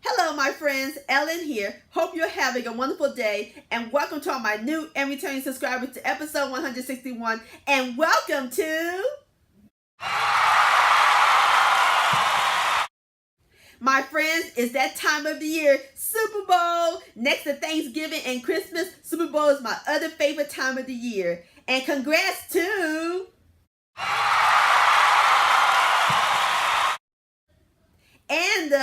Hello my friends, Ellen here. Hope you're having a wonderful day and welcome to all my new and returning subscribers to episode 161 and welcome to my friends, it's that time of the year, Super Bowl. Next to Thanksgiving and Christmas, Super Bowl is my other favorite time of the year. And congrats to and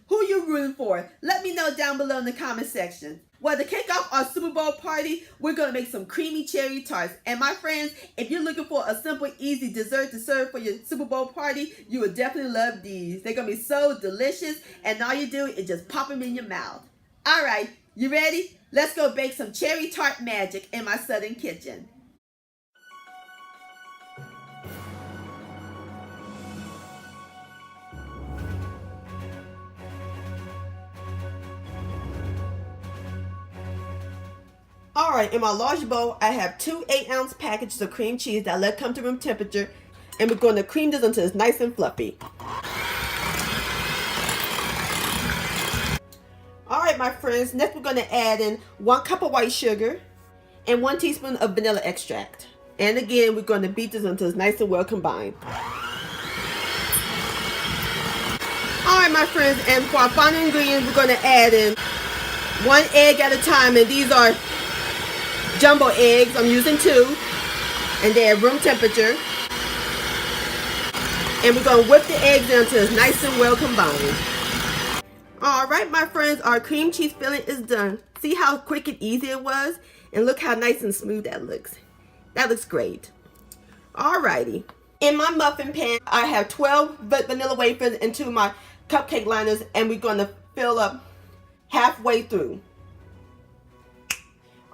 who you rooting for? Let me know down below in the comment section. Well, to kick off our Super Bowl party, we're going to make some creamy cherry tarts. And my friends, if you're looking for a simple, easy dessert to serve for your Super Bowl party, you will definitely love these. They're going to be so delicious, and all you do is just pop them in your mouth. All right, you ready? Let's go bake some cherry tart magic in my southern kitchen. Alright, in my large bowl, I have two 8-ounce packages of cream cheese that I let come to room temperature, and we're going to cream this until it's nice and fluffy. Alright my friends, next we're going to add in 1 cup of white sugar and 1 teaspoon of vanilla extract. And again, we're going to beat this until it's nice and well combined. Alright my friends, and for our final ingredients, we're going to add in 1 egg at a time, and these are jumbo eggs. I'm using 2, and they're at room temperature. And we're going to whip the eggs in until it's nice and well combined. Alright my friends, our cream cheese filling is done. See how quick and easy it was? And look how nice and smooth that looks. That looks great. Alrighty. In my muffin pan, I have 12 vanilla wafers into my cupcake liners, and we're going to fill up halfway through.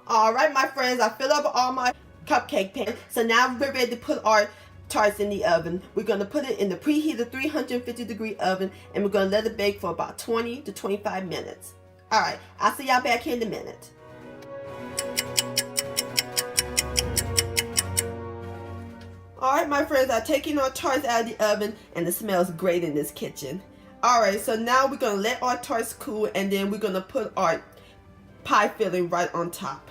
Alright my friends, I fill up all my cupcake pan. So now we're ready to put our tarts in the oven. We're going to put it in the preheated 350-degree oven, and we're going to let it bake for about 20 to 25 minutes. Alright, I'll see y'all back here in a minute. Alright my friends, I'm taking our tarts out of the oven, and it smells great in this kitchen. Alright, so now we're going to let our tarts cool, and then we're going to put our pie filling right on top.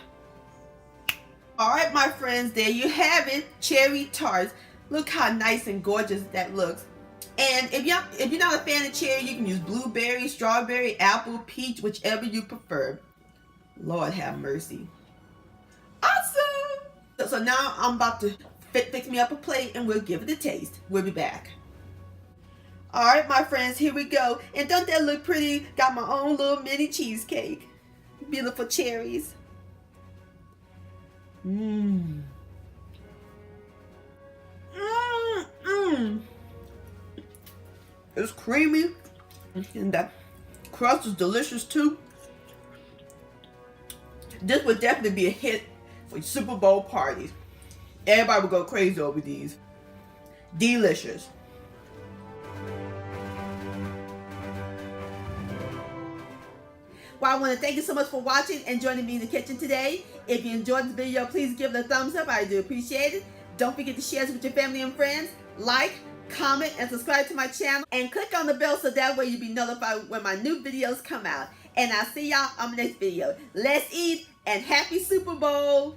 Alright my friends, there you have it, cherry tarts. Look how nice and gorgeous that looks. And if you're not a fan of cherry, you can use blueberry, strawberry, apple, peach, whichever you prefer. Lord have mercy. Awesome! So now I'm about to fix me up a plate, and we'll give it a taste. We'll be back. Alright my friends, here we go. And don't that look pretty? Got my own little mini cheesecake. Beautiful cherries. Mmm. Mmm. Mmm. It's creamy, and that crust is delicious too. This would definitely be a hit for Super Bowl parties. Everybody would go crazy over these. Delicious. Well, I want to thank you so much for watching and joining me in the kitchen today. If you enjoyed this video, please give it a thumbs up. I do appreciate it. Don't forget to share this with your family and friends. Like, comment, and subscribe to my channel. And click on the bell so that way you'll be notified when my new videos come out. And I'll see y'all on the next video. Let's eat, and happy Super Bowl!